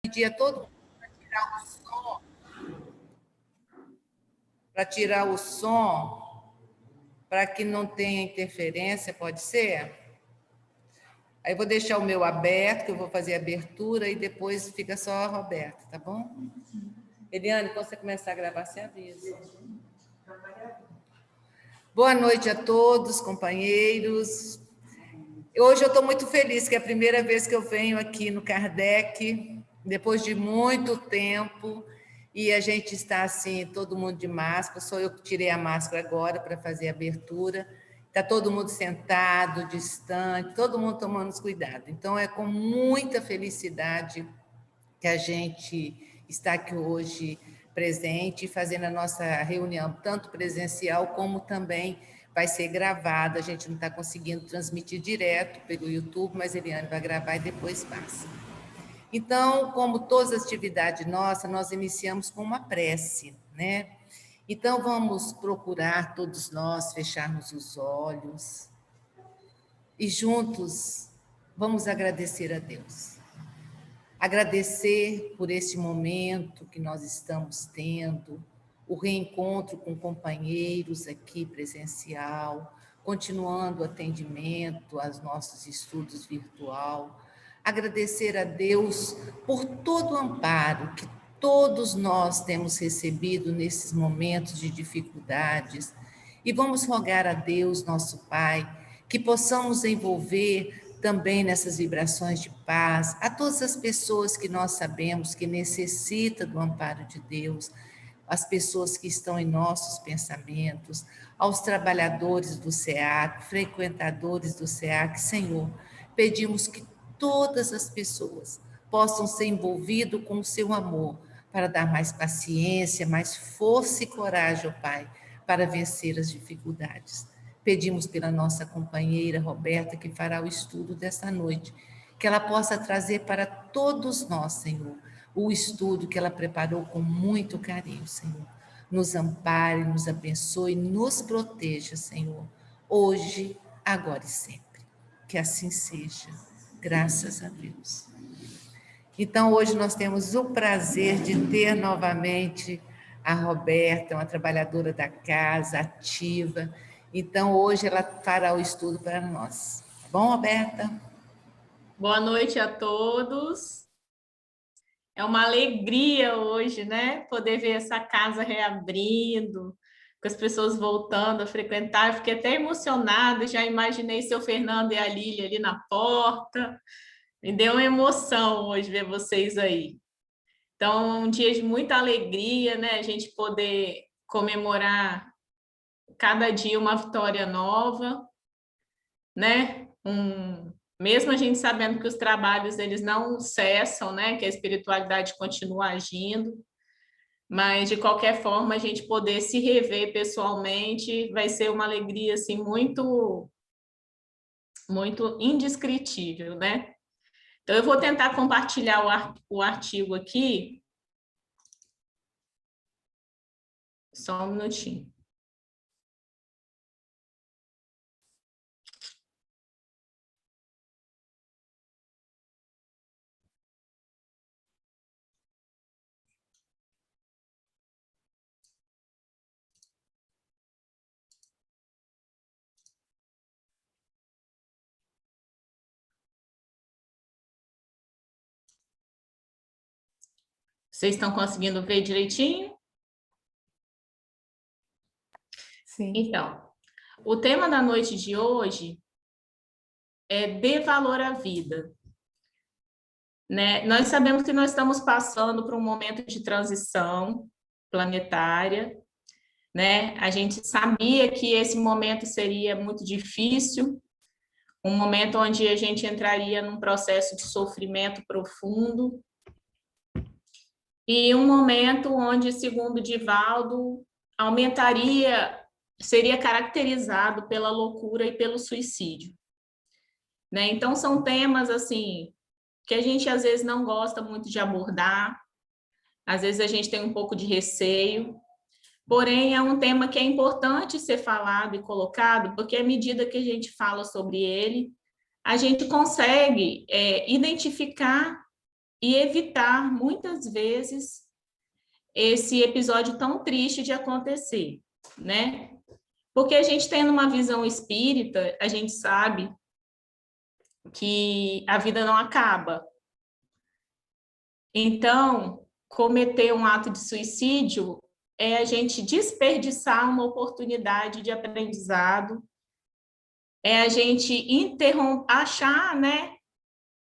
Pedir a todo mundo para tirar o som, para que não tenha interferência, pode ser? Aí eu vou deixar o meu aberto, que eu vou fazer a abertura, e depois fica só a Roberta, tá bom? Eliane, quando você começar a gravar, você avisa. Boa noite a todos, companheiros. Hoje eu estou muito feliz, que é a primeira vez que eu venho aqui no Kardec, depois de muito tempo, e a gente está assim, todo mundo de máscara, só eu que tirei a máscara agora para fazer a abertura. Está todo mundo sentado, distante, todo mundo tomando os cuidados. Então, é com muita felicidade que a gente está aqui hoje presente, fazendo a nossa reunião, tanto presencial como também vai ser gravada. A gente não está conseguindo transmitir direto pelo YouTube, mas a Eliane vai gravar e depois passa. Então, como todas as atividades nossas, nós iniciamos com uma prece, né? Então, vamos procurar todos nós fecharmos os olhos e juntos vamos agradecer a Deus. Agradecer por esse momento que nós estamos tendo, o reencontro com companheiros aqui presencial, continuando o atendimento aos nossos estudos virtual. Agradecer a Deus por todo o amparo que todos nós temos recebido nesses momentos de dificuldades. E vamos rogar a Deus, nosso Pai, que possamos envolver também nessas vibrações de paz a todas as pessoas que nós sabemos que necessitam do amparo de Deus, as pessoas que estão em nossos pensamentos, aos trabalhadores do SEAC, frequentadores do SEAC. Senhor, pedimos que todas as pessoas possam ser envolvidas com o seu amor, para dar mais paciência, mais força e coragem, ó Pai, para vencer as dificuldades. Pedimos pela nossa companheira Roberta, que fará o estudo desta noite, que ela possa trazer para todos nós, Senhor, o estudo que ela preparou com muito carinho, Senhor. Nos ampare, nos abençoe, nos proteja, Senhor, hoje, agora e sempre. Que assim seja, graças a Deus. Então, hoje nós temos o prazer de ter novamente a Roberta, uma trabalhadora da casa, ativa. Então, hoje ela fará o estudo para nós. Tá bom, Roberta? Boa noite a todos. É uma alegria hoje, né? Poder ver essa casa reabrindo, com as pessoas voltando a frequentar. Eu fiquei até emocionada, já imaginei seu Fernando e a Lília ali na porta. Me deu uma emoção hoje ver vocês aí. Então, um dia de muita alegria, né? A gente poder comemorar cada dia uma vitória nova, né? Mesmo a gente sabendo que os trabalhos eles não cessam, né? Que a espiritualidade continua agindo, mas de qualquer forma a gente poder se rever pessoalmente vai ser uma alegria assim muito muito indescritível, né? Então eu vou tentar compartilhar o artigo aqui. Só um minutinho. Vocês estão conseguindo ver direitinho? Sim. Então, o tema da noite de hoje é dê valor à vida. Né? Nós sabemos que nós estamos passando por um momento de transição planetária, né? A gente sabia que esse momento seria muito difícil, um momento onde a gente entraria num processo de sofrimento profundo, e um momento onde, segundo Divaldo, seria caracterizado pela loucura e pelo suicídio. Né? Então, são temas, assim, que a gente, às vezes, não gosta muito de abordar, às vezes a gente tem um pouco de receio, porém, é um tema que é importante ser falado e colocado, porque à medida que a gente fala sobre ele, a gente consegue identificar e evitar, muitas vezes, esse episódio tão triste de acontecer, né? Porque a gente tendo uma visão espírita, a gente sabe que a vida não acaba. Então, cometer um ato de suicídio é a gente desperdiçar uma oportunidade de aprendizado, é a gente achar, né,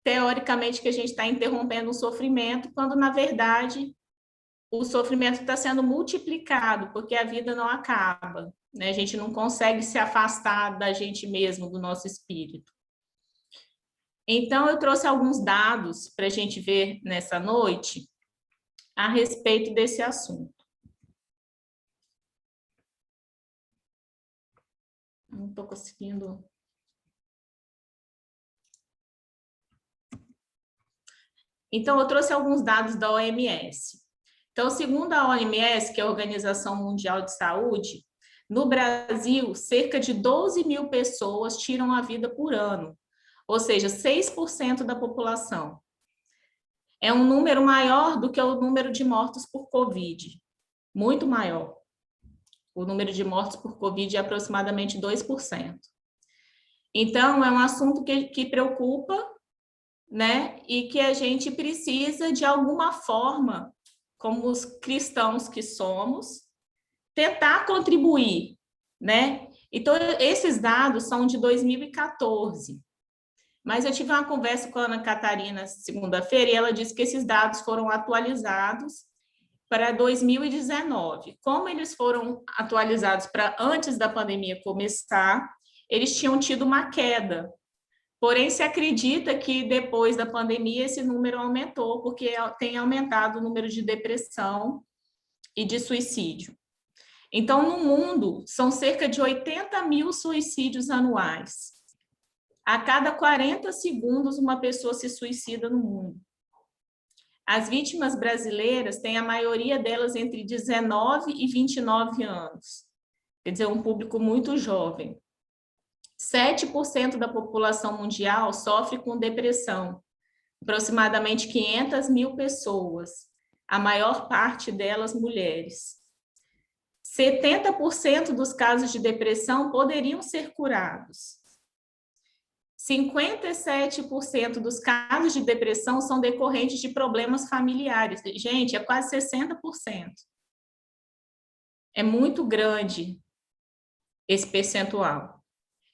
teoricamente, que a gente está interrompendo o sofrimento, quando, na verdade, o sofrimento está sendo multiplicado, porque a vida não acaba, né? A gente não consegue se afastar da gente mesmo, do nosso espírito. Então, eu trouxe alguns dados para a gente ver nessa noite a respeito desse assunto. Não estou conseguindo. Então, eu trouxe alguns dados da OMS. Então, segundo a OMS, que é a Organização Mundial de Saúde, no Brasil, cerca de 12 mil pessoas tiram a vida por ano, ou seja, 6% da população. É um número maior do que o número de mortos por Covid, muito maior. O número de mortos por Covid é aproximadamente 2%. Então, é um assunto que preocupa, né? E que a gente precisa, de alguma forma, como os cristãos que somos, tentar contribuir, né? Então, esses dados são de 2014. Mas eu tive uma conversa com a Ana Catarina segunda-feira e ela disse que esses dados foram atualizados para 2019. Como eles foram atualizados para antes da pandemia começar, eles tinham tido uma queda. Porém, se acredita que depois da pandemia esse número aumentou, porque tem aumentado o número de depressão e de suicídio. Então, no mundo, são cerca de 80 mil suicídios anuais. A cada 40 segundos, uma pessoa se suicida no mundo. As vítimas brasileiras têm a maioria delas entre 19 e 29 anos. Quer dizer, um público muito jovem. 7% da população mundial sofre com depressão, aproximadamente 500 mil pessoas, a maior parte delas mulheres. 70% dos casos de depressão poderiam ser curados. 57% dos casos de depressão são decorrentes de problemas familiares. Gente, é quase 60%. É muito grande esse percentual.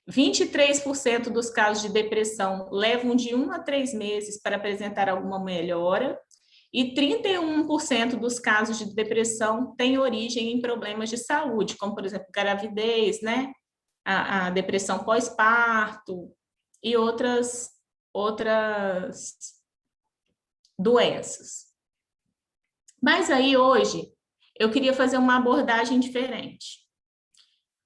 23% dos casos de depressão levam de 1 a 3 meses para apresentar alguma melhora, e 31% dos casos de depressão têm origem em problemas de saúde, como, por exemplo, gravidez, né? A depressão pós-parto e outras doenças. Mas aí, hoje, eu queria fazer uma abordagem diferente.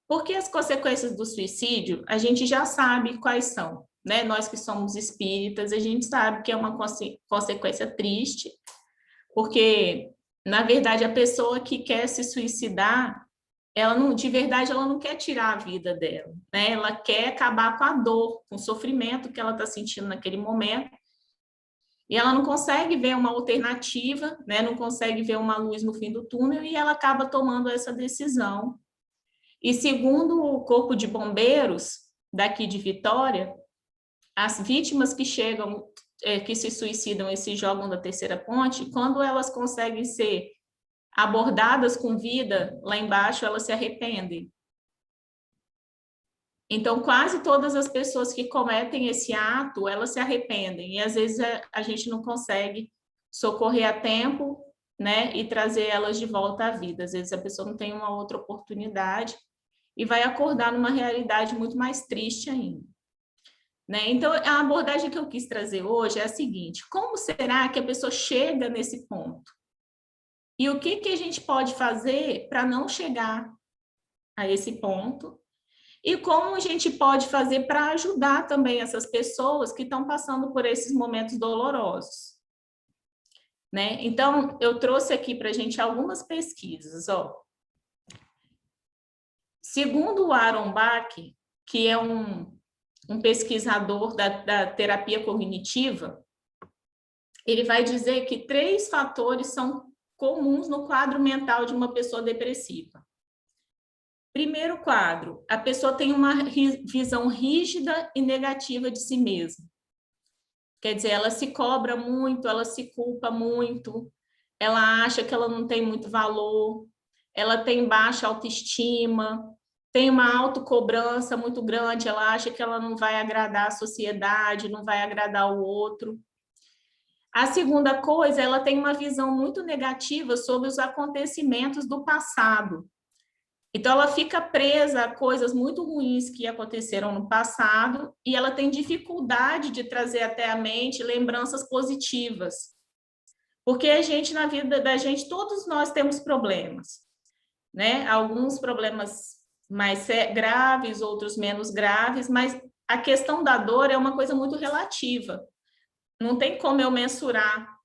Porque as consequências do suicídio, a gente já sabe quais são, né? Nós que somos espíritas, a gente sabe que é uma consequência triste, porque, na verdade, a pessoa que quer se suicidar, de verdade, ela não quer tirar a vida dela, né? Ela quer acabar com a dor, com o sofrimento que ela está sentindo naquele momento, e ela não consegue ver uma alternativa, né? Não consegue ver uma luz no fim do túnel, e ela acaba tomando essa decisão. E segundo o Corpo de Bombeiros daqui de Vitória, as vítimas que chegam, que se suicidam e se jogam da terceira ponte, quando elas conseguem ser abordadas com vida lá embaixo, elas se arrependem. Então, quase todas as pessoas que cometem esse ato, elas se arrependem. E às vezes a gente não consegue socorrer a tempo, né, e trazer elas de volta à vida. Às vezes a pessoa não tem uma outra oportunidade e vai acordar numa realidade muito mais triste ainda. Né? Então, a abordagem que eu quis trazer hoje é a seguinte: como será que a pessoa chega nesse ponto? E o que a gente pode fazer para não chegar a esse ponto? E como a gente pode fazer para ajudar também essas pessoas que estão passando por esses momentos dolorosos? Né? Então, eu trouxe aqui para a gente algumas pesquisas. Ó. Segundo o Aaron Bach, que é um pesquisador da terapia cognitiva, ele vai dizer que 3 fatores são comuns no quadro mental de uma pessoa depressiva. Primeiro quadro, a pessoa tem uma visão rígida e negativa de si mesma. Quer dizer, ela se cobra muito, ela se culpa muito, ela acha que ela não tem muito valor, ela tem baixa autoestima, tem uma autocobrança muito grande, ela acha que ela não vai agradar a sociedade, não vai agradar o outro. A segunda coisa, ela tem uma visão muito negativa sobre os acontecimentos do passado. Então, ela fica presa a coisas muito ruins que aconteceram no passado e ela tem dificuldade de trazer até a mente lembranças positivas. Porque a gente, na vida da gente, todos nós temos problemas, né? Alguns problemas mais graves, outros menos graves, mas a questão da dor é uma coisa muito relativa. Não tem como eu mensurar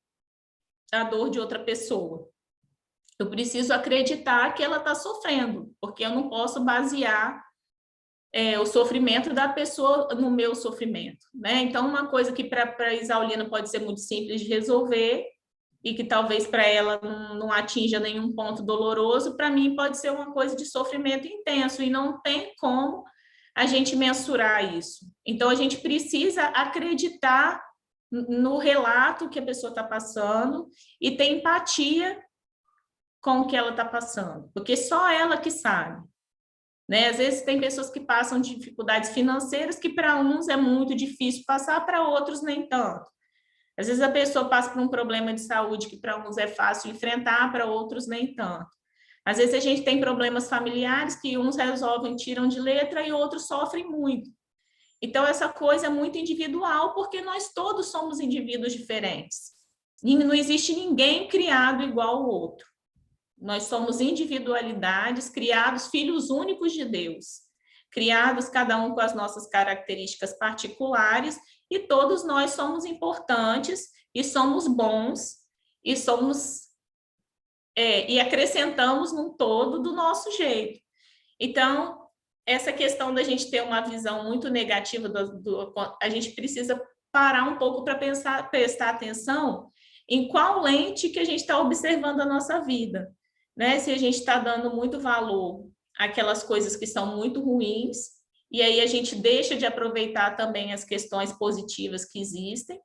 a dor de outra pessoa. Eu preciso acreditar que ela está sofrendo, porque eu não posso basear o sofrimento da pessoa no meu sofrimento, né? Então, uma coisa que para a Isaulina pode ser muito simples de resolver e que talvez para ela não atinja nenhum ponto doloroso, para mim pode ser uma coisa de sofrimento intenso e não tem como a gente mensurar isso. Então, a gente precisa acreditar no relato que a pessoa está passando e ter empatia com o que ela está passando, porque só ela que sabe, né? Às vezes tem pessoas que passam dificuldades financeiras que para uns é muito difícil passar, para outros nem tanto. Às vezes a pessoa passa por um problema de saúde que para uns é fácil enfrentar, para outros nem tanto. Às vezes a gente tem problemas familiares que uns resolvem, tiram de letra e outros sofrem muito. Então essa coisa é muito individual, porque nós todos somos indivíduos diferentes. E não existe ninguém criado igual ao outro. Nós somos individualidades, criados filhos únicos de Deus, criados cada um com as nossas características particulares, e todos nós somos importantes e somos bons e somos e acrescentamos num todo do nosso jeito. Então, essa questão da gente ter uma visão muito negativa a gente precisa parar um pouco para prestar atenção em qual lente que a gente está observando a nossa vida. Né? Se a gente está dando muito valor àquelas coisas que são muito ruins, e aí a gente deixa de aproveitar também as questões positivas que existem,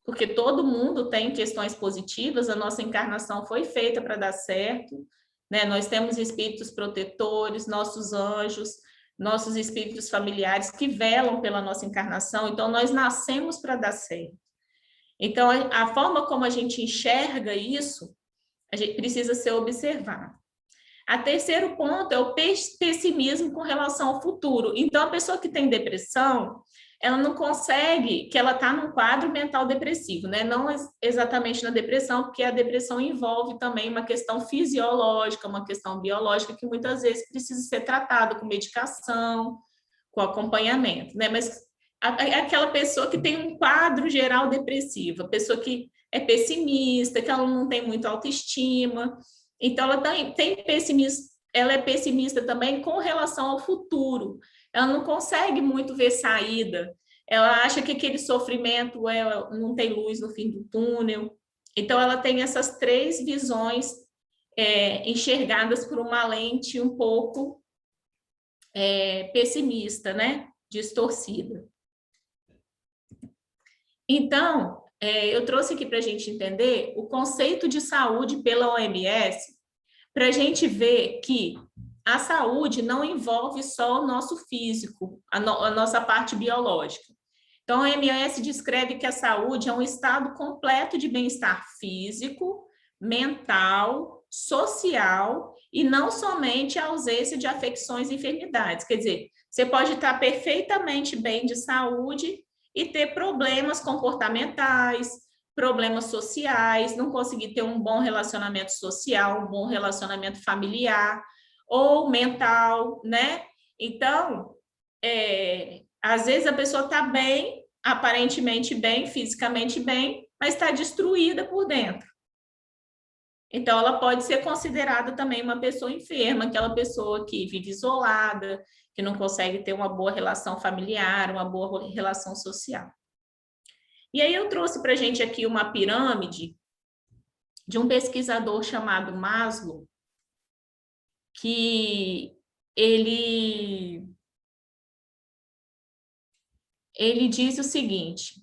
porque todo mundo tem questões positivas, a nossa encarnação foi feita para dar certo, né? Nós temos espíritos protetores, nossos anjos, nossos espíritos familiares que velam pela nossa encarnação, então nós nascemos para dar certo. Então, a forma como a gente enxerga isso, a gente precisa ser observado. A terceiro ponto é o pessimismo com relação ao futuro. Então, a pessoa que tem depressão, ela não consegue, que ela está num quadro mental depressivo, né? Não exatamente na depressão, porque a depressão envolve também uma questão fisiológica, uma questão biológica, que muitas vezes precisa ser tratada com medicação, com acompanhamento, né? Mas aquela pessoa que tem um quadro geral depressivo, a pessoa que é pessimista, que ela não tem muita autoestima. Então, ela tem pessimismo, ela é pessimista também com relação ao futuro. Ela não consegue muito ver saída. Ela acha que aquele sofrimento não tem luz no fim do túnel. Então, ela tem essas 3 visões enxergadas por uma lente um pouco pessimista, né? Distorcida. Então, eu trouxe aqui para a gente entender o conceito de saúde pela OMS, para a gente ver que a saúde não envolve só o nosso físico, a nossa parte biológica. Então, a OMS descreve que a saúde é um estado completo de bem-estar físico, mental, social e não somente a ausência de afecções e enfermidades. Quer dizer, você pode estar perfeitamente bem de saúde e ter problemas comportamentais, problemas sociais, não conseguir ter um bom relacionamento social, um bom relacionamento familiar ou mental, né? Então, às vezes a pessoa está bem, aparentemente bem, fisicamente bem, mas está destruída por dentro. Então, ela pode ser considerada também uma pessoa enferma, aquela pessoa que vive isolada, que não consegue ter uma boa relação familiar, uma boa relação social. E aí eu trouxe para a gente aqui uma pirâmide de um pesquisador chamado Maslow, que ele diz o seguinte,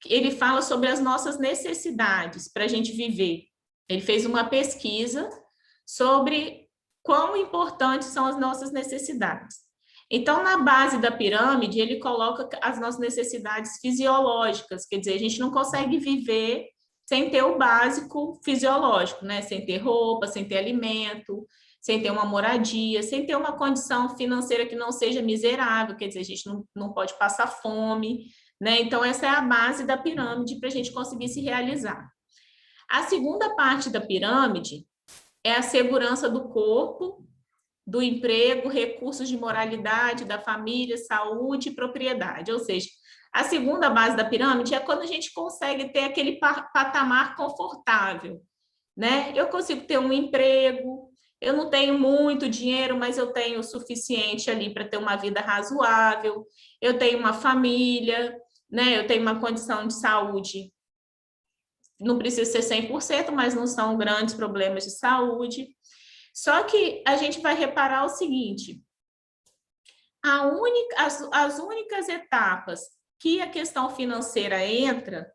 ele fala sobre as nossas necessidades para a gente viver. Ele fez uma pesquisa sobre quão importantes são as nossas necessidades. Então, na base da pirâmide, ele coloca as nossas necessidades fisiológicas, quer dizer, a gente não consegue viver sem ter o básico fisiológico, né? Sem ter roupa, sem ter alimento, sem ter uma moradia, sem ter uma condição financeira que não seja miserável, quer dizer, a gente não pode passar fome, né? Então, essa é a base da pirâmide para a gente conseguir se realizar. A segunda parte da pirâmide é a segurança do corpo, do emprego, recursos de moralidade, da família, saúde e propriedade. Ou seja, a segunda base da pirâmide é quando a gente consegue ter aquele patamar confortável, né? Eu consigo ter um emprego, eu não tenho muito dinheiro, mas eu tenho o suficiente ali para ter uma vida razoável, eu tenho uma família, né? Eu tenho uma condição de saúde, não precisa ser 100%, mas não são grandes problemas de saúde. Só que a gente vai reparar o seguinte, as únicas etapas que a questão financeira entra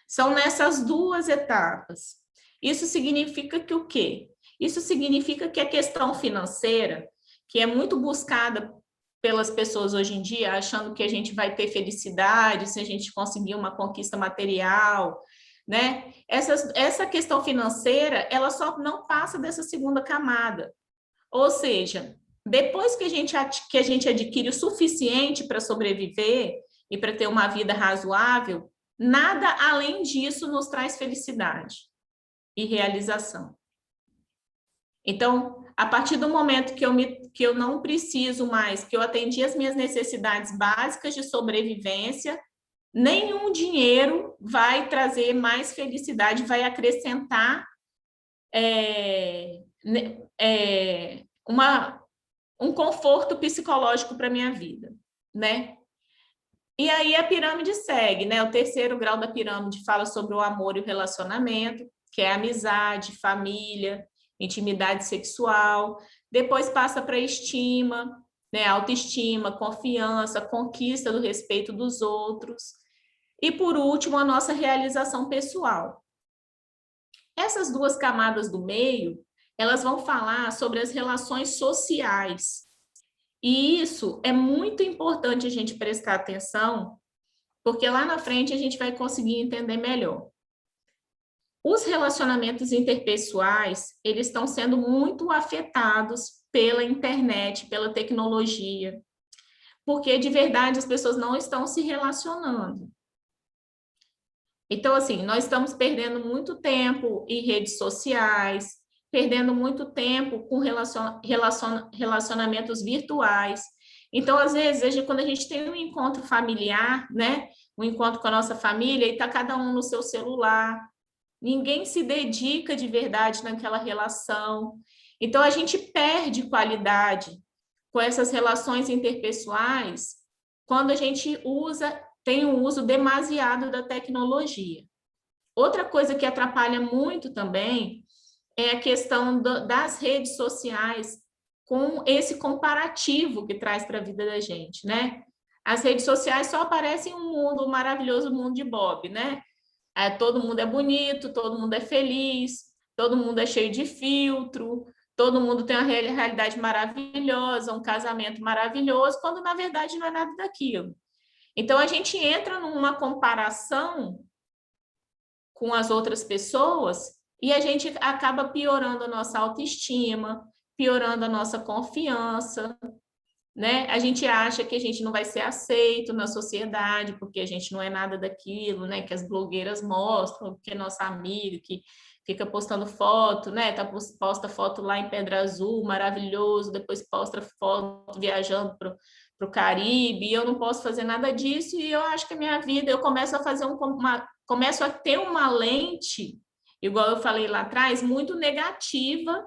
são nessas duas etapas. Isso significa que o quê? Isso significa que a questão financeira, que é muito buscada pelas pessoas hoje em dia, achando que a gente vai ter felicidade se a gente conseguir uma conquista material, né? Essa questão financeira, ela só não passa dessa segunda camada. Ou seja, depois que a gente adquire o suficiente para sobreviver e para ter uma vida razoável, nada além disso nos traz felicidade e realização. Então, a partir do momento que eu não preciso mais, que eu atendi as minhas necessidades básicas de sobrevivência, nenhum dinheiro vai trazer mais felicidade, vai acrescentar um conforto psicológico para a minha vida, né? E aí a pirâmide segue, né? O terceiro grau da pirâmide fala sobre o amor e o relacionamento, que é amizade, família, intimidade sexual. Depois passa para a estima, né? Autoestima, confiança, conquista do respeito dos outros. E por último, a nossa realização pessoal. Essas duas camadas do meio, elas vão falar sobre as relações sociais. E isso é muito importante a gente prestar atenção, porque lá na frente a gente vai conseguir entender melhor. Os relacionamentos interpessoais, eles estão sendo muito afetados pela internet, pela tecnologia, porque de verdade as pessoas não estão se relacionando. Então, assim, nós estamos perdendo muito tempo em redes sociais, perdendo muito tempo com relacionamentos virtuais. Então, às vezes, quando a gente tem um encontro familiar, né, um encontro com a nossa família, e está cada um no seu celular, ninguém se dedica de verdade naquela relação. Então, a gente perde qualidade com essas relações interpessoais quando a gente tem um uso demasiado da tecnologia. Outra coisa que atrapalha muito também é a questão das redes sociais com esse comparativo que traz para a vida da gente, né? As redes sociais só aparecem um mundo, um maravilhoso mundo de Bob, né? Todo mundo é bonito, todo mundo é feliz, todo mundo é cheio de filtro, todo mundo tem uma realidade maravilhosa, um casamento maravilhoso, quando na verdade não é nada daquilo. Então, a gente entra numa comparação com as outras pessoas e a gente acaba piorando a nossa autoestima, piorando a nossa confiança, né? A gente acha que a gente não vai ser aceito na sociedade porque a gente não é nada daquilo, né? Que as blogueiras mostram, que é nossa amiga que fica postando foto, né? Posta foto lá em Pedra Azul, maravilhoso, depois posta foto viajando para o Caribe, e eu não posso fazer nada disso, e eu acho que a minha vida, eu começo a fazer começo a ter uma lente, igual eu falei lá atrás, muito negativa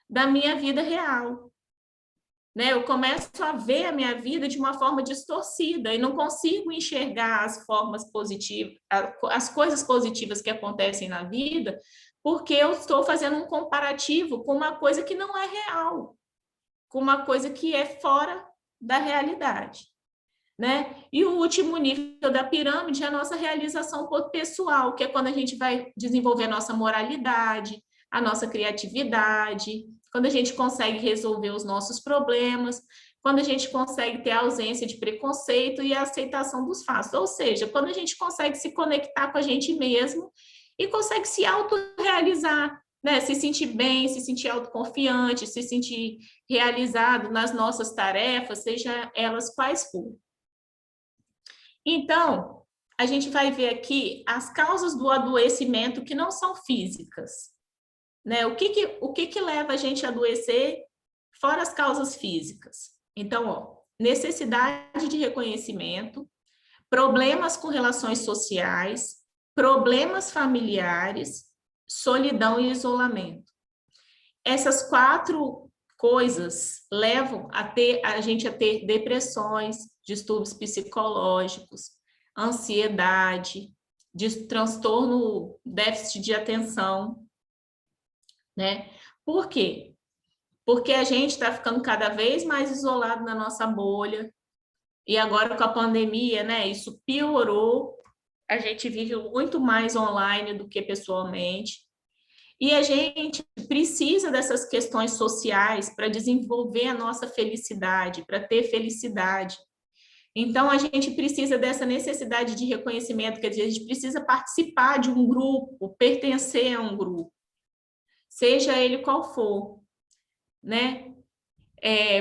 da minha vida real. né? Eu começo a ver a minha vida de uma forma distorcida e não consigo enxergar as formas positivas, as coisas positivas que acontecem na vida, porque eu estou fazendo um comparativo com uma coisa que não é real, com uma coisa que é fora da realidade, né? E o último nível da pirâmide é a nossa realização pessoal, que é quando a gente vai desenvolver a nossa moralidade, a nossa criatividade, quando a gente consegue resolver os nossos problemas, quando a gente consegue ter a ausência de preconceito e a aceitação dos fatos. Ou seja, quando a gente consegue se conectar com a gente mesmo e consegue se autorrealizar, né? Se sentir bem, se sentir autoconfiante, se sentir realizado nas nossas tarefas, seja elas quais forem. Então, a gente vai ver aqui as causas do adoecimento que não são físicas, né? O que leva a gente a adoecer fora as causas físicas? Então, ó, necessidade de reconhecimento, problemas com relações sociais, problemas familiares, solidão e isolamento. Essas 4 coisas levam a gente a ter depressões, distúrbios psicológicos, ansiedade, transtorno, déficit de atenção, né? Por quê? Porque a gente está ficando cada vez mais isolado na nossa bolha, e agora com a pandemia, né? Isso piorou, a gente vive muito mais online do que pessoalmente. E a gente precisa dessas questões sociais para desenvolver a nossa felicidade, para ter felicidade. Então, a gente precisa dessa necessidade de reconhecimento, quer dizer, a gente precisa participar de um grupo, pertencer a um grupo, seja ele qual for, né?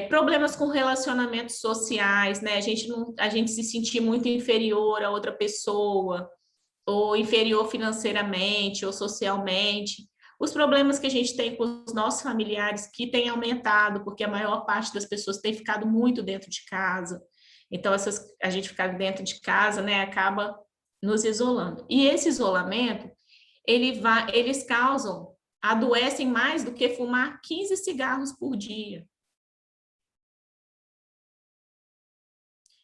Problemas com relacionamentos sociais, né? A gente se sentir muito inferior a outra pessoa, ou inferior financeiramente ou socialmente. Os problemas que a gente tem com os nossos familiares, que tem aumentado, porque a maior parte das pessoas tem ficado muito dentro de casa. Então, a gente ficar dentro de casa, né, acaba nos isolando. E esse isolamento, eles adoecem mais do que fumar 15 cigarros por dia.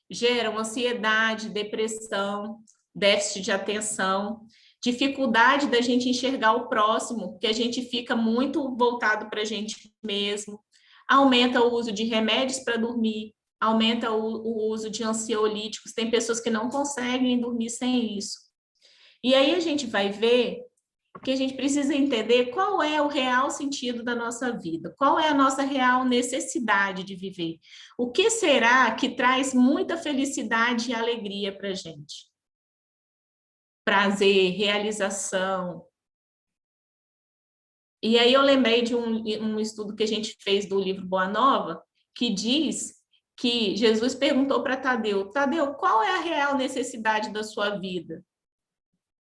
Geram ansiedade, depressão, déficit de atenção, dificuldade da gente enxergar o próximo, porque a gente fica muito voltado para a gente mesmo, aumenta o uso de remédios para dormir, aumenta o uso de ansiolíticos, tem pessoas que não conseguem dormir sem isso. E aí a gente vai ver que a gente precisa entender qual é o real sentido da nossa vida, qual é a nossa real necessidade de viver. O que será que traz muita felicidade e alegria para a gente? Prazer, realização. E aí eu lembrei de um estudo que a gente fez do livro Boa Nova, que diz que Jesus perguntou para Tadeu, Tadeu, qual é a real necessidade da sua vida?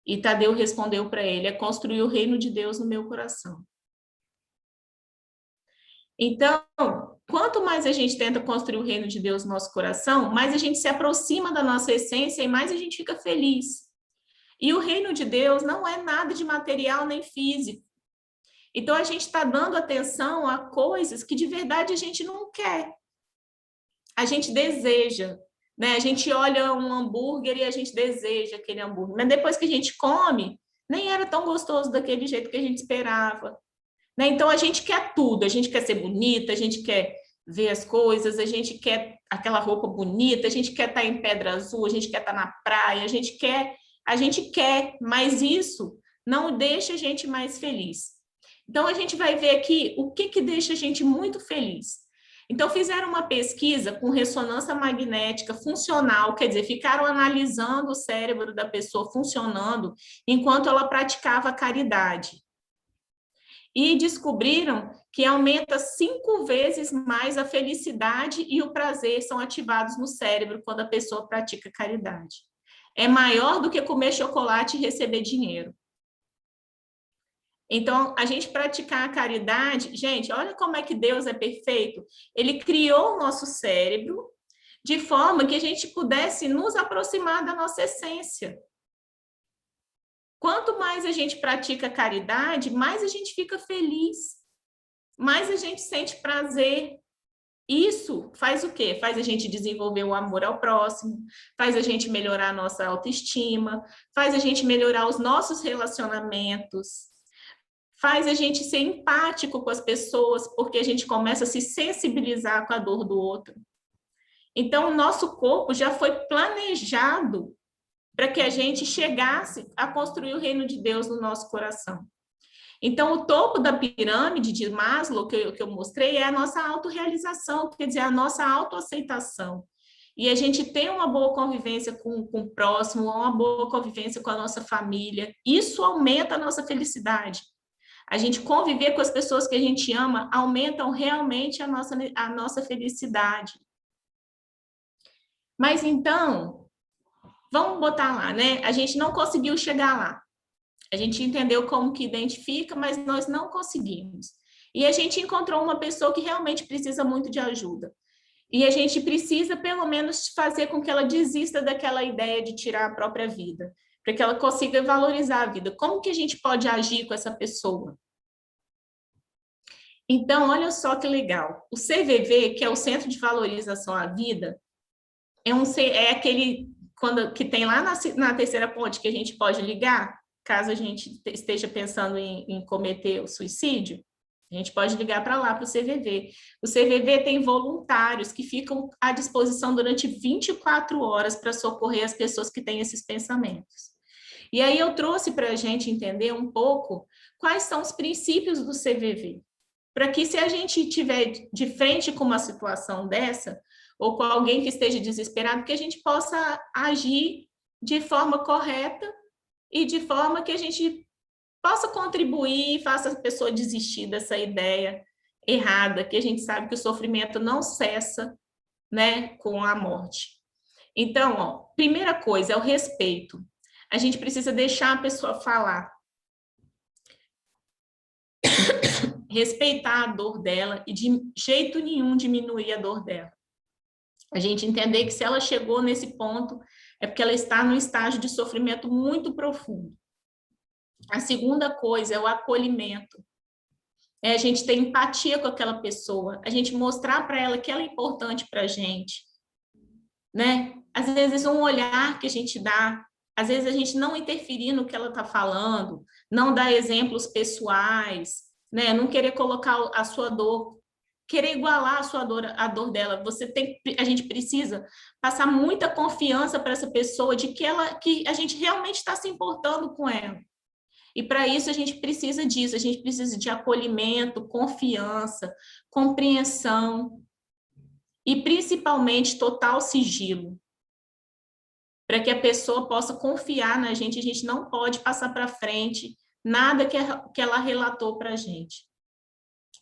E Tadeu respondeu para ele, é construir o reino de Deus no meu coração. Então, quanto mais a gente tenta construir o reino de Deus no nosso coração, mais a gente se aproxima da nossa essência e mais a gente fica feliz. E o reino de Deus não é nada de material nem físico. Então, a gente está dando atenção a coisas que de verdade a gente não quer. A gente deseja, né? A gente olha um hambúrguer e a gente deseja aquele hambúrguer. Mas depois que a gente come, nem era tão gostoso daquele jeito que a gente esperava. Né? Então, a gente quer tudo. A gente quer ser bonita, a gente quer ver as coisas, a gente quer aquela roupa bonita, a gente quer estar em Pedra Azul, a gente quer estar na praia, a gente quer, mas isso não deixa a gente mais feliz. Então, a gente vai ver aqui o que deixa a gente muito feliz. Então, fizeram uma pesquisa com ressonância magnética funcional, quer dizer, ficaram analisando o cérebro da pessoa funcionando enquanto ela praticava a caridade. E descobriram que aumenta 5 vezes mais a felicidade e o prazer são ativados no cérebro quando a pessoa pratica caridade. É maior do que comer chocolate e receber dinheiro. Então, a gente praticar a caridade, gente, olha como é que Deus é perfeito. Ele criou o nosso cérebro de forma que a gente pudesse nos aproximar da nossa essência. Quanto mais a gente pratica a caridade, mais a gente fica feliz, mais a gente sente prazer Isso faz o quê? Faz a gente desenvolver o amor ao próximo, faz a gente melhorar a nossa autoestima, faz a gente melhorar os nossos relacionamentos, faz a gente ser empático com as pessoas, porque a gente começa a se sensibilizar com a dor do outro. Então, o nosso corpo já foi planejado para que a gente chegasse a construir o reino de Deus no nosso coração. Então, o topo da pirâmide de Maslow, que eu mostrei, é a nossa autorrealização, quer dizer, a nossa autoaceitação. E a gente tem uma boa convivência com o próximo, uma boa convivência com a nossa família. Isso aumenta a nossa felicidade. A gente conviver com as pessoas que a gente ama aumentam realmente a nossa felicidade. Mas então, vamos botar lá, né? A gente não conseguiu chegar lá. A gente entendeu como que identifica, mas nós não conseguimos. E a gente encontrou uma pessoa que realmente precisa muito de ajuda. E a gente precisa, pelo menos, fazer com que ela desista daquela ideia de tirar a própria vida, para que ela consiga valorizar a vida. Como que a gente pode agir com essa pessoa? Então, olha só que legal. O CVV, que é o Centro de Valorização à Vida, é aquele que tem lá na terceira ponte que a gente pode ligar, caso a gente esteja pensando em cometer o suicídio, a gente pode ligar para lá, para o CVV. O CVV tem voluntários que ficam à disposição durante 24 horas para socorrer as pessoas que têm esses pensamentos. E aí eu trouxe para a gente entender um pouco quais são os princípios do CVV, para que se a gente estiver de frente com uma situação dessa, ou com alguém que esteja desesperado, que a gente possa agir de forma correta e de forma que a gente possa contribuir e faça a pessoa desistir dessa ideia errada, que a gente sabe que o sofrimento não cessa, né, com a morte. Então, ó, primeira coisa é o respeito. A gente precisa deixar a pessoa falar. Respeitar a dor dela e de jeito nenhum diminuir a dor dela. A gente entender que se ela chegou nesse ponto é porque ela está num estágio de sofrimento muito profundo. A segunda coisa é o acolhimento. É a gente ter empatia com aquela pessoa, a gente mostrar para ela que ela é importante para a gente, né? Às vezes um olhar que a gente dá, às vezes a gente não interferir no que ela está falando, não dar exemplos pessoais, né? Não querer colocar a sua dor, querer igualar a dor dela. A gente precisa passar muita confiança para essa pessoa de que a gente realmente está se importando com ela. E para isso a gente precisa disso, a gente precisa de acolhimento, confiança, compreensão e principalmente total sigilo. Para que a pessoa possa confiar na gente, a gente não pode passar para frente nada que ela relatou para a gente.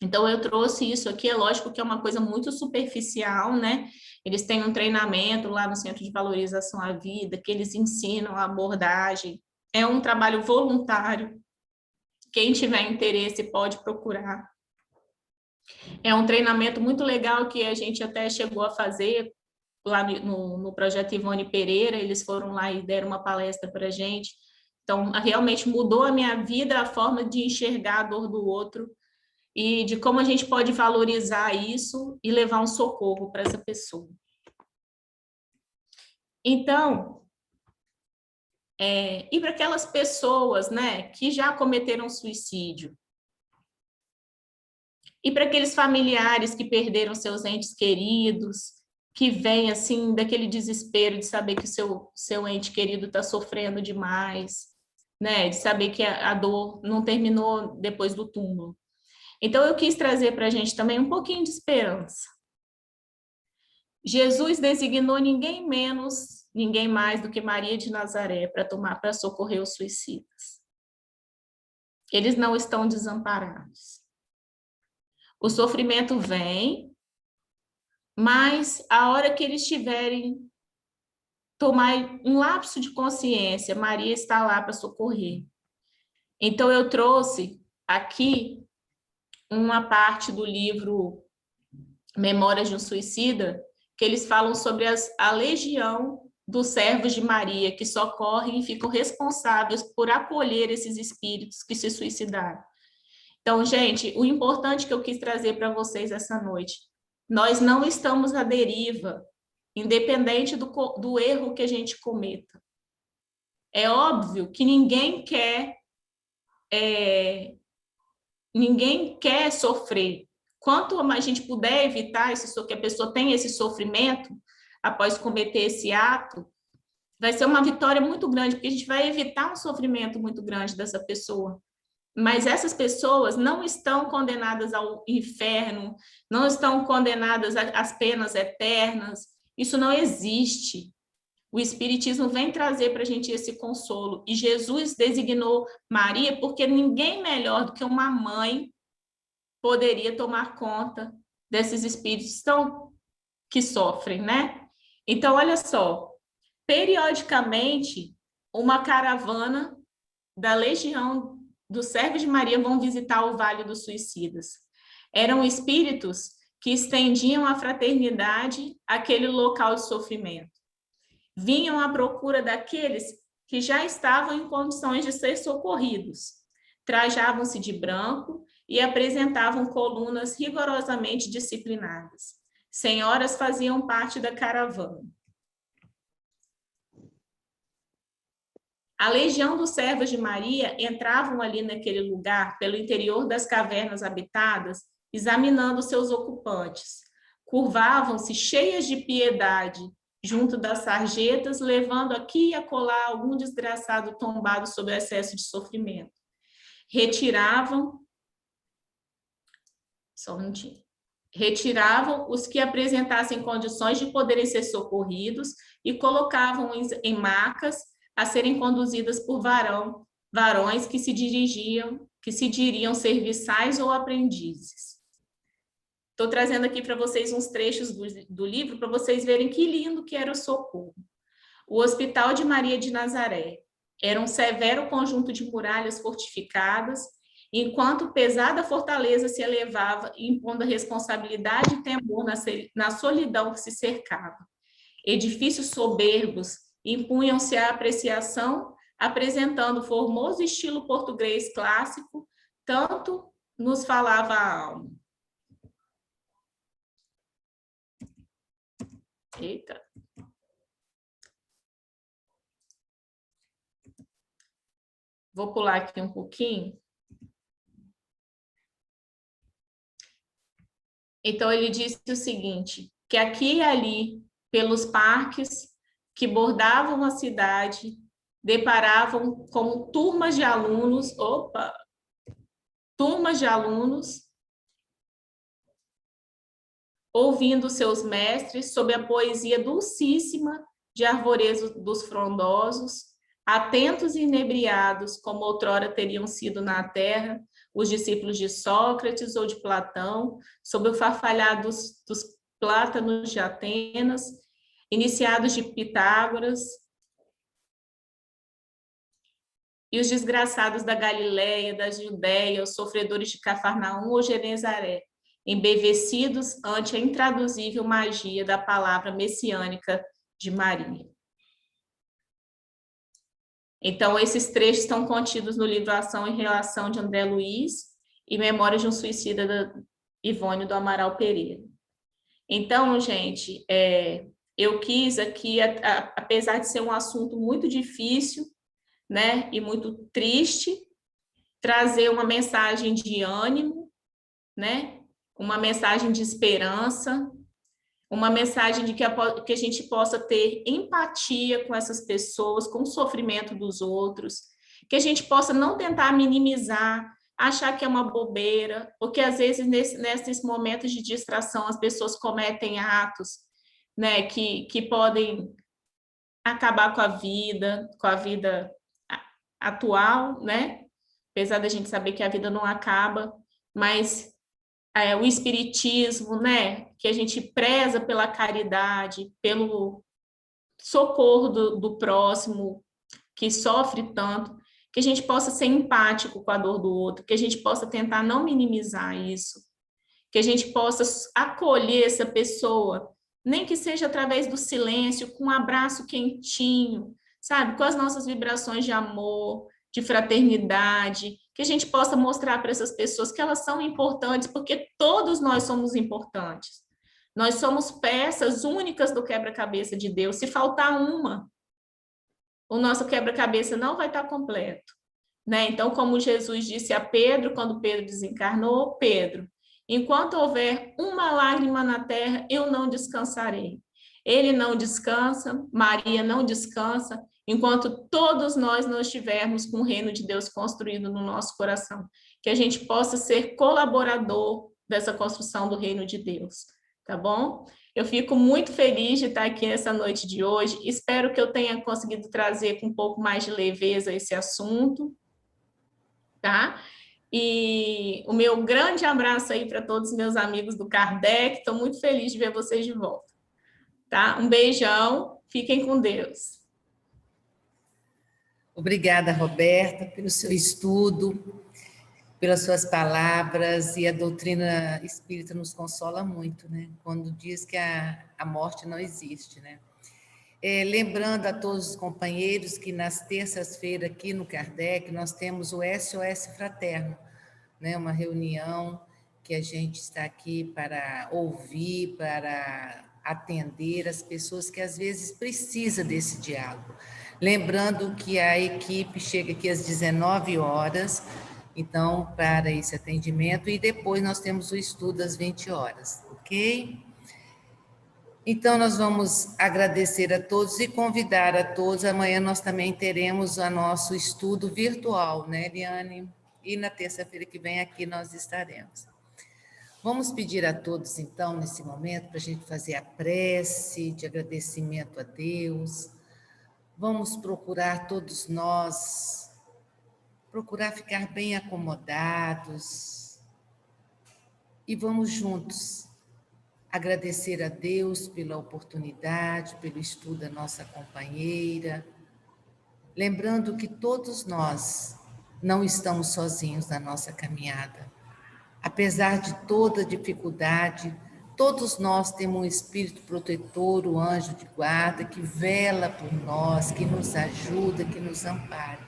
Então, eu trouxe isso aqui, é lógico que é uma coisa muito superficial, né? Eles têm um treinamento lá no Centro de Valorização à Vida, que eles ensinam a abordagem. É um trabalho voluntário. Quem tiver interesse pode procurar. É um treinamento muito legal que a gente até chegou a fazer lá no projeto Ivone Pereira, eles foram lá e deram uma palestra para a gente. Então, realmente mudou a minha vida, a forma de enxergar a dor do outro e de como a gente pode valorizar isso e levar um socorro para essa pessoa. Então, e para aquelas pessoas, né, que já cometeram suicídio, e para aqueles familiares que perderam seus entes queridos, que vem assim daquele desespero de saber que o seu ente querido está sofrendo demais, né, de saber que a dor não terminou depois do túmulo. Então, eu quis trazer para a gente também um pouquinho de esperança. Jesus designou ninguém menos, ninguém mais do que Maria de Nazaré para socorrer os suicidas. Eles não estão desamparados. O sofrimento vem, mas a hora que eles tiverem tomar um lapso de consciência, Maria está lá para socorrer. Então, eu trouxe aqui uma parte do livro Memórias de um Suicida, que eles falam sobre a legião dos servos de Maria, que socorrem e ficam responsáveis por acolher esses espíritos que se suicidaram. Então, gente, o importante que eu quis trazer para vocês essa noite, Nós não estamos à deriva, independente do erro que a gente cometa. É óbvio que ninguém quer sofrer. Quanto a gente puder evitar que a pessoa tenha esse sofrimento após cometer esse ato, vai ser uma vitória muito grande, porque a gente vai evitar um sofrimento muito grande dessa pessoa. Mas essas pessoas não estão condenadas ao inferno, não estão condenadas às penas eternas. Isso não existe. O Espiritismo vem trazer para a gente esse consolo. E Jesus designou Maria porque ninguém melhor do que uma mãe poderia tomar conta desses espíritos que sofrem, né? Então, olha só, periodicamente, uma caravana da Legião dos Servos de Maria vão visitar o Vale dos Suicidas. Eram espíritos que estendiam a fraternidade àquele local de sofrimento. Vinham à procura daqueles que já estavam em condições de ser socorridos. Trajavam-se de branco e apresentavam colunas rigorosamente disciplinadas. Senhoras faziam parte da caravana. A legião dos servos de Maria entravam ali naquele lugar, pelo interior das cavernas habitadas, examinando seus ocupantes. Curvavam-se cheias de piedade junto das sarjetas, levando aqui e acolá algum desgraçado tombado sob excesso de sofrimento. Retiravam os que apresentassem condições de poderem ser socorridos e colocavam em macas a serem conduzidas por varões que se diriam serviçais ou aprendizes. Estou trazendo aqui para vocês uns trechos do livro para vocês verem que lindo que era o socorro. O Hospital de Maria de Nazaré era um severo conjunto de muralhas fortificadas, enquanto pesada fortaleza se elevava, impondo a responsabilidade e temor na solidão que se cercava. Edifícios soberbos impunham-se à apreciação, apresentando formoso estilo português clássico, tanto nos falava a alma. Eita. Vou pular aqui um pouquinho. Então, ele disse o seguinte, que aqui e ali, pelos parques que bordavam a cidade, deparavam com turmas de alunos, ouvindo seus mestres sob a poesia dulcíssima de arvoredos dos frondosos, atentos e inebriados, como outrora teriam sido na terra os discípulos de Sócrates ou de Platão, sob o farfalhar dos plátanos de Atenas, iniciados de Pitágoras, e os desgraçados da Galileia, da Judéia, os sofredores de Cafarnaum ou Genezaré, embevecidos ante a intraduzível magia da palavra messiânica de Maria. Então, esses trechos estão contidos no livro Ação e Reação de André Luiz e Memórias de um Suicida, da Ivone do Amaral Pereira. Então, gente, eu quis aqui, apesar de ser um assunto muito difícil, né, e muito triste, trazer uma mensagem de ânimo, né, uma mensagem de esperança, uma mensagem de que a gente possa ter empatia com essas pessoas, com o sofrimento dos outros, que a gente possa não tentar minimizar, achar que é uma bobeira, porque às vezes nesses momentos de distração as pessoas cometem atos, né, que podem acabar com a vida atual, né? Apesar da gente saber que a vida não acaba, mas o espiritismo, né? Que a gente preza pela caridade, pelo socorro do próximo que sofre tanto, que a gente possa ser empático com a dor do outro, que a gente possa tentar não minimizar isso, que a gente possa acolher essa pessoa, nem que seja através do silêncio, com um abraço quentinho, sabe? Com as nossas vibrações de amor, de fraternidade, que a gente possa mostrar para essas pessoas que elas são importantes, porque todos nós somos importantes. Nós somos peças únicas do quebra-cabeça de Deus. Se faltar uma, o nosso quebra-cabeça não vai estar completo, né? Então, como Jesus disse a Pedro, quando Pedro desencarnou, Pedro, enquanto houver uma lágrima na terra, eu não descansarei. Ele não descansa, Maria não descansa, enquanto todos nós não estivermos com o reino de Deus construído no nosso coração. Que a gente possa ser colaborador dessa construção do reino de Deus, tá bom? Eu fico muito feliz de estar aqui nessa noite de hoje. Espero que eu tenha conseguido trazer com um pouco mais de leveza esse assunto, tá? E o meu grande abraço aí para todos os meus amigos do Kardec. Estou muito feliz de ver vocês de volta, tá? Um beijão, fiquem com Deus. Obrigada, Roberta, pelo seu estudo, pelas suas palavras, e a doutrina espírita nos consola muito, né? Quando diz que a morte não existe, né? Lembrando a todos os companheiros que nas terças-feiras aqui no Kardec nós temos o SOS Fraterno, né? Uma reunião que a gente está aqui para ouvir, para atender as pessoas que às vezes precisam desse diálogo. Lembrando que a equipe chega aqui às 19 horas, então, para esse atendimento, e depois nós temos o estudo às 20 horas, ok? Então, nós vamos agradecer a todos e convidar a todos. Amanhã nós também teremos o nosso estudo virtual, né, Eliane? E na terça-feira que vem aqui nós estaremos. Vamos pedir a todos, então, nesse momento, para a gente fazer a prece de agradecimento a Deus. Vamos procurar todos nós, procurar ficar bem acomodados e vamos juntos agradecer a Deus pela oportunidade, pelo estudo da nossa companheira, lembrando que todos nós não estamos sozinhos na nossa caminhada. Apesar de toda dificuldade, todos nós temos um espírito protetor, o anjo de guarda, que vela por nós, que nos ajuda, que nos ampara.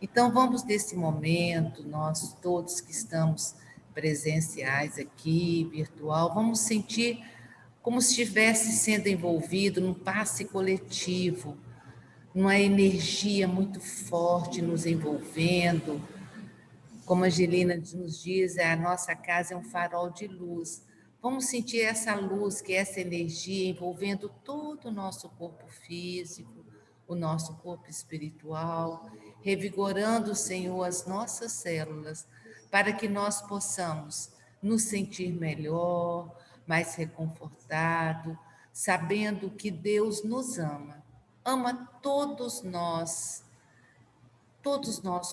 Então, vamos nesse momento, nós todos que estamos presenciais aqui, virtual, vamos sentir como se estivesse sendo envolvido num passe coletivo, numa energia muito forte nos envolvendo. Como a Angelina nos diz, a nossa casa é um farol de luz. Vamos sentir essa luz, que é essa energia envolvendo todo o nosso corpo físico, o nosso corpo espiritual, revigorando, Senhor, as nossas células, para que nós possamos nos sentir melhor, mais reconfortado, sabendo que Deus nos ama todos nós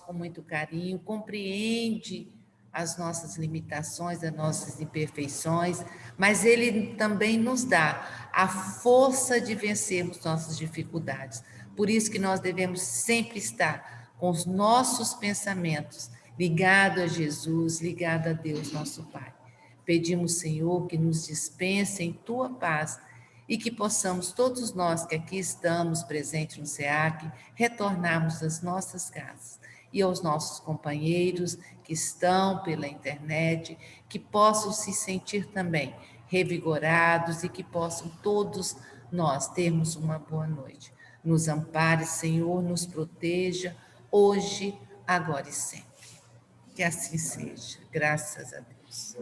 com muito carinho, compreende as nossas limitações, as nossas imperfeições, mas Ele também nos dá a força de vencermos nossas dificuldades. Por isso que nós devemos sempre estar com os nossos pensamentos ligados a Jesus, ligados a Deus, nosso Pai. Pedimos, Senhor, que nos dispense em Tua paz e que possamos, todos nós que aqui estamos presentes no SEAC, retornarmos às nossas casas e aos nossos companheiros que estão pela internet, que possam se sentir também revigorados e que possam todos nós termos uma boa noite. Nos ampare, Senhor, nos proteja, hoje, agora e sempre. Que assim seja. Graças a Deus.